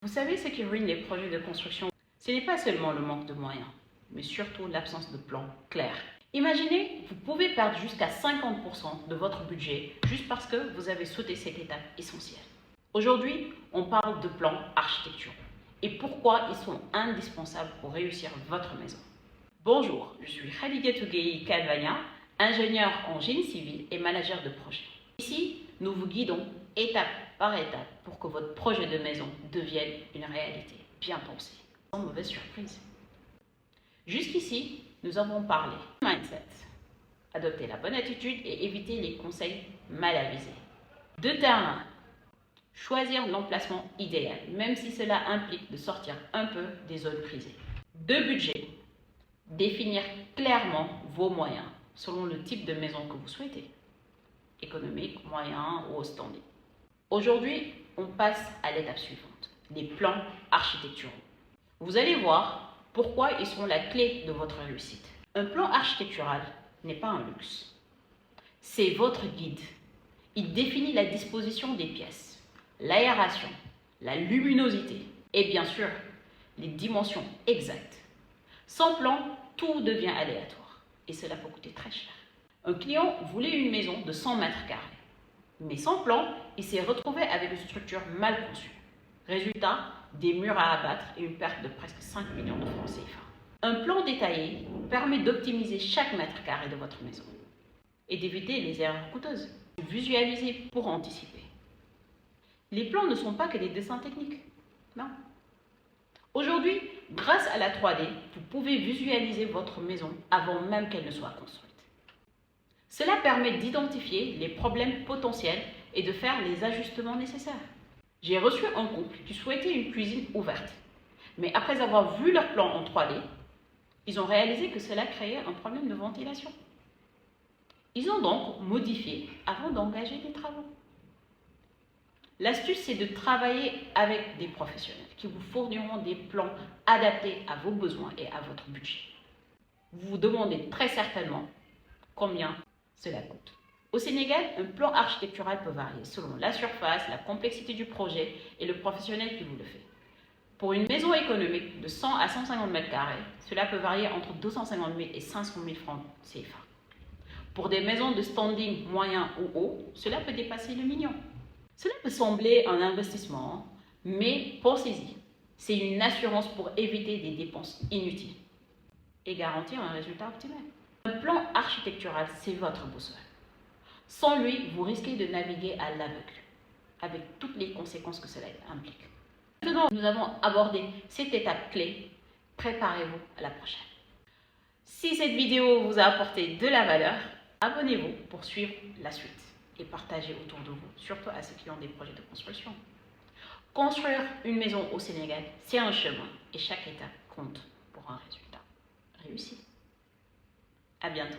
Vous savez ce qui ruine les projets de construction? Ce n'est pas seulement le manque de moyens, mais surtout l'absence de plan clair. Imaginez, vous pouvez perdre jusqu'à 50% de votre budget juste parce que vous avez sauté cette étape essentielle. Aujourd'hui, on parle de plans architecturaux et pourquoi ils sont indispensables pour réussir votre maison. Bonjour, je suis Khadijatou Gueye Kadvania, ingénieur en génie civil et manager de projet. Ici, nous vous guidons étape par étape pour que votre projet de maison devienne une réalité bien pensée, sans mauvaise surprise. Jusqu'ici, nous avons parlé mindset, adopter la bonne attitude et éviter les conseils mal avisés. De terrain, choisir l'emplacement idéal, même si cela implique de sortir un peu des zones prisées. De budget, définir clairement vos moyens selon le type de maison que vous souhaitez, économique, moyen ou au standing. Aujourd'hui, on passe à l'étape suivante, les plans architecturaux. Vous allez voir pourquoi ils sont la clé de votre réussite. Un plan architectural n'est pas un luxe. C'est votre guide. Il définit la disposition des pièces, l'aération, la luminosité et bien sûr, les dimensions exactes. Sans plan, tout devient aléatoire et cela peut coûter très cher. Un client voulait une maison de 100 mètres carrés. Mais sans plan, il s'est retrouvé avec une structure mal conçue. Résultat, des murs à abattre et une perte de presque 5 millions de francs CFA. Un plan détaillé permet d'optimiser chaque mètre carré de votre maison et d'éviter les erreurs coûteuses. Visualiser pour anticiper. Les plans ne sont pas que des dessins techniques. Non. Aujourd'hui, grâce à la 3D, vous pouvez visualiser votre maison avant même qu'elle ne soit construite. Cela permet d'identifier les problèmes potentiels et de faire les ajustements nécessaires. J'ai reçu un couple qui souhaitait une cuisine ouverte, mais après avoir vu leur plan en 3D, ils ont réalisé que cela créait un problème de ventilation. Ils ont donc modifié avant d'engager des travaux. L'astuce, c'est de travailler avec des professionnels qui vous fourniront des plans adaptés à vos besoins et à votre budget. Vous vous demandez très certainement combien cela coûte. Au Sénégal, un plan architectural peut varier selon la surface, la complexité du projet et le professionnel qui vous le fait. Pour une maison économique de 100 à 150 mètres carrés, cela peut varier entre 250 000 et 500 000 francs CFA. Pour des maisons de standing moyen ou haut, cela peut dépasser le million. Cela peut sembler un investissement, mais pensez-y, c'est une assurance pour éviter des dépenses inutiles et garantir un résultat optimal. Un plan architectural, c'est votre boussole. Sans lui, vous risquez de naviguer à l'aveugle, avec toutes les conséquences que cela implique. Maintenant, nous avons abordé cette étape clé. Préparez-vous à la prochaine. Si cette vidéo vous a apporté de la valeur, abonnez-vous pour suivre la suite et partagez autour de vous, surtout à ceux qui ont des projets de construction. Construire une maison au Sénégal, c'est un chemin et chaque étape compte pour un résultat réussi. À bientôt.